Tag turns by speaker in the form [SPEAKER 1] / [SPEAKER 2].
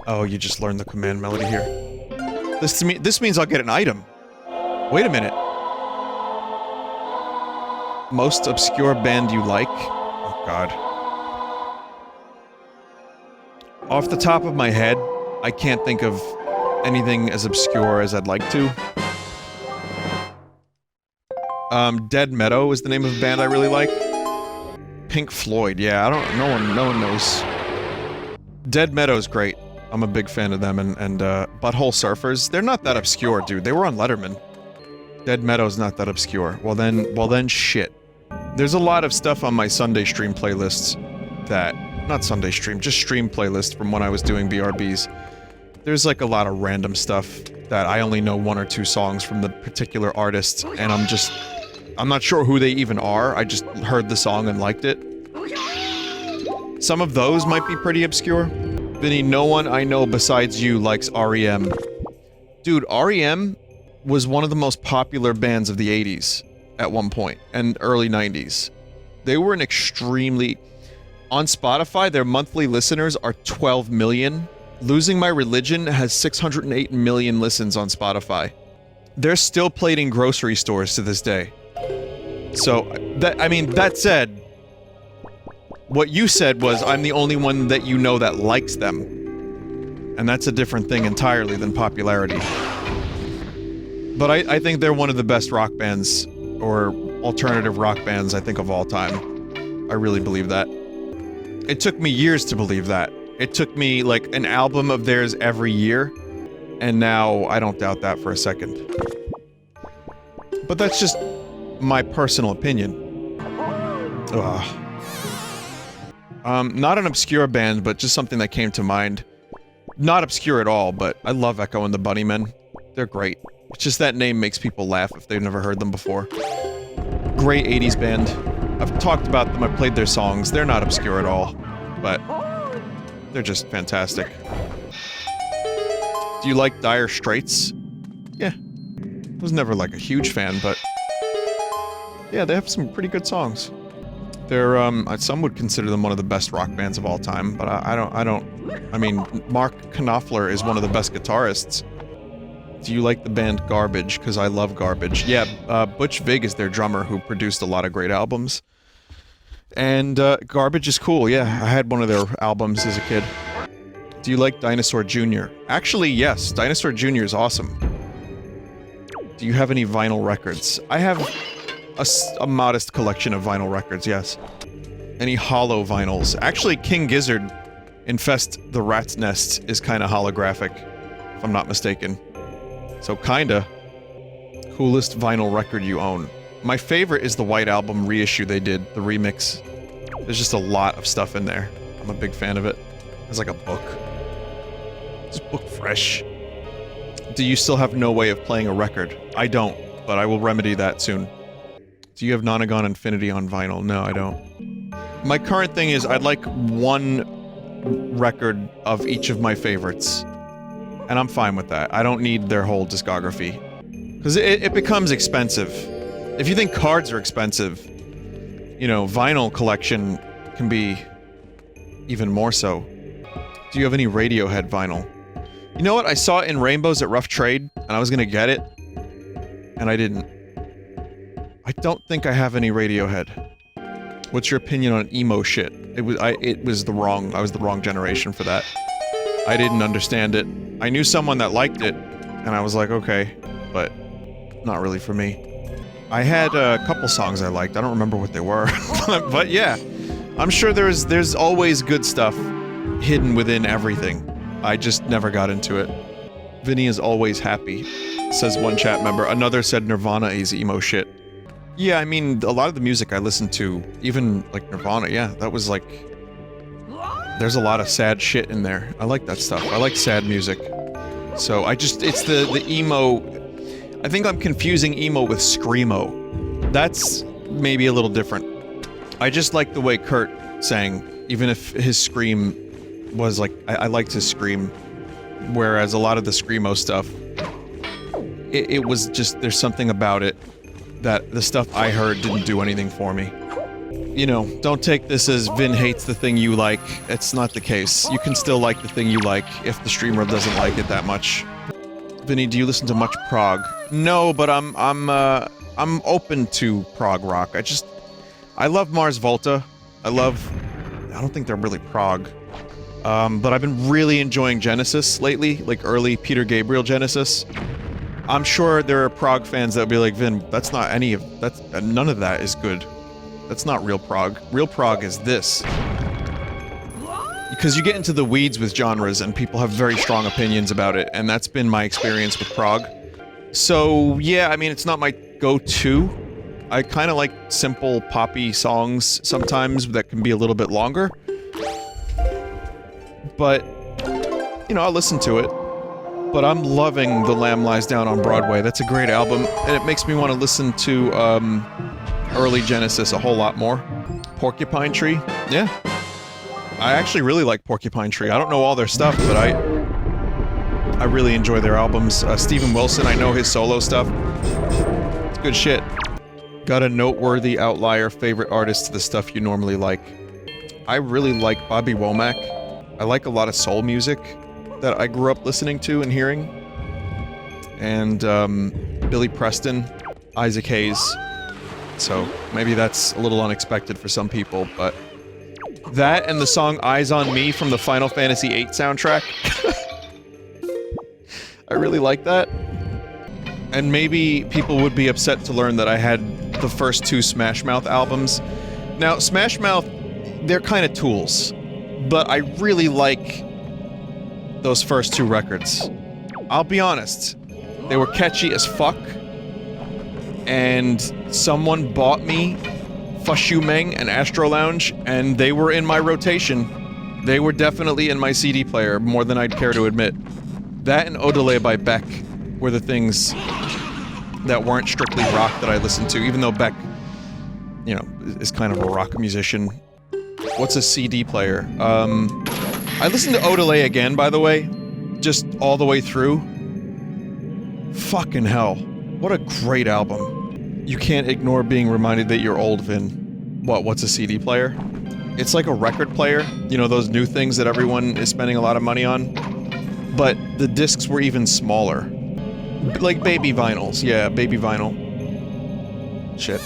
[SPEAKER 1] Oh, you just learned the command melody here. This means I'll get an item. Wait a minute. Most obscure band you like? Oh god. Off the top of my head, I can't think of anything as obscure as I'd like to. Dead Meadow is the name of a band I really like. Pink Floyd, yeah, no one knows. Dead Meadow's great. I'm a big fan of them, and Butthole Surfers, they're not that obscure, dude. They were on Letterman. Dead Meadow's not that obscure. Well then, shit. There's a lot of stuff on my Sunday stream playlists that... Not Sunday stream, just stream playlist from when I was doing BRBs. There's like a lot of random stuff that I only know 1 or 2 songs from the particular artist, and I'm not sure who they even are, I just heard the song and liked it. Some of those might be pretty obscure. Vinny, no one I know besides you likes REM. Dude, REM was one of the most popular bands of the 80s at one point, and early 90s. They were an extremely... On Spotify, their monthly listeners are 12 million. Losing My Religion has 608 million listens on Spotify. They're still played in grocery stores to this day. So, that said, what you said was, I'm the only one that you know that likes them. And that's a different thing entirely than popularity. But I think they're one of the best rock bands, or alternative rock bands, I think, of all time. I really believe that. It took me years to believe that. It took me, like, an album of theirs every year, and now I don't doubt that for a second. But that's just my personal opinion. Ugh. Not an obscure band, but just something that came to mind. Not obscure at all, but I love Echo and the Bunnymen. They're great. It's just that name makes people laugh if they've never heard them before. Great 80s band. I've talked about them, I've played their songs. They're not obscure at all, but they're just fantastic. Do you like Dire Straits? Yeah. I was never like a huge fan, but yeah, they have some pretty good songs. They're, some would consider them one of the best rock bands of all time, but I mean, Mark Knopfler is one of the best guitarists. Do you like the band Garbage? Because I love Garbage. Yeah, Butch Vig is their drummer who produced a lot of great albums. And, Garbage is cool, yeah. I had one of their albums as a kid. Do you like Dinosaur Jr.? Actually, yes. Dinosaur Jr. is awesome. Do you have any vinyl records? I have a modest collection of vinyl records, yes. Any hollow vinyls? Actually, King Gizzard, Infest the Rat's Nest, is kinda holographic, if I'm not mistaken. So kinda. Coolest vinyl record you own. My favorite is the White Album reissue they did, the remix. There's just a lot of stuff in there. I'm a big fan of it. It's like a book. It's book fresh. Do you still have no way of playing a record? I don't, but I will remedy that soon. Do you have Nonagon Infinity on vinyl? No, I don't. My current thing is I'd like one record of each of my favorites. And I'm fine with that. I don't need their whole discography. Because it becomes expensive. If you think cards are expensive, you know, vinyl collection can be even more so. Do you have any Radiohead vinyl? You know what? I saw it in Rainbows at Rough Trade, and I was gonna get it. And I didn't. I don't think I have any Radiohead. What's your opinion on emo shit? I was the wrong generation for that. I didn't understand it. I knew someone that liked it, and I was like, okay, but not really for me. I had a couple songs I liked, I don't remember what they were, but yeah. I'm sure there's always good stuff hidden within everything. I just never got into it. Vinny is always happy, says one chat member. Another said Nirvana is emo shit. Yeah, I mean, a lot of the music I listened to, even, like, Nirvana, yeah, that was, like... There's a lot of sad shit in there. I like that stuff. I like sad music. So, it's the emo... I think I'm confusing emo with screamo. That's maybe a little different. I just like the way Kurt sang, even if his scream was, like... I liked his scream. Whereas a lot of the screamo stuff... It was just... There's something about it that the stuff I heard didn't do anything for me. you know, don't take this as Vin hates the thing you like. It's not the case. You can still like the thing you like if the streamer doesn't like it that much. Vinny, do you listen to much prog? No, but I'm open to prog rock. I love Mars Volta. I don't think they're really prog. But I've been really enjoying Genesis lately, like early Peter Gabriel Genesis. I'm sure there are prog fans that would be like, Vin, none of that is good. That's not real prog. Real prog is this. Because you get into the weeds with genres and people have very strong opinions about it, and that's been my experience with prog. So, yeah, I mean, it's not my go-to. I kind of like simple poppy songs sometimes that can be a little bit longer. But, you know, I'll listen to it. But I'm loving The Lamb Lies Down on Broadway. That's a great album, and it makes me want to listen to, early Genesis a whole lot more. Porcupine Tree? Yeah. I actually really like Porcupine Tree. I don't know all their stuff, but I really enjoy their albums. Steven Wilson, I know his solo stuff. It's good shit. Got a noteworthy outlier favorite artist to the stuff you normally like. I really like Bobby Womack. I like a lot of soul music that I grew up listening to and hearing. And, Billy Preston, Isaac Hayes. So, maybe that's a little unexpected for some people, but... That and the song Eyes on Me from the Final Fantasy VIII soundtrack. I really like that. And maybe people would be upset to learn that I had the first two Smash Mouth albums. Now, Smash Mouth, they're kind of tools. But I really like those first two records. I'll be honest. They were catchy as fuck. And someone bought me Fushu Meng and Astro Lounge, and they were in my rotation. They were definitely in my CD player, more than I'd care to admit. That and Odelay by Beck were the things that weren't strictly rock that I listened to, even though Beck, you know, is kind of a rock musician. What's a CD player? I listened to Odelay again, by the way. Just all the way through. Fucking hell. What a great album. You can't ignore being reminded that you're old, Vin. What's a CD player? It's like a record player. You know, those new things that everyone is spending a lot of money on? But the discs were even smaller. Like baby vinyls. Yeah, baby vinyl. Shit.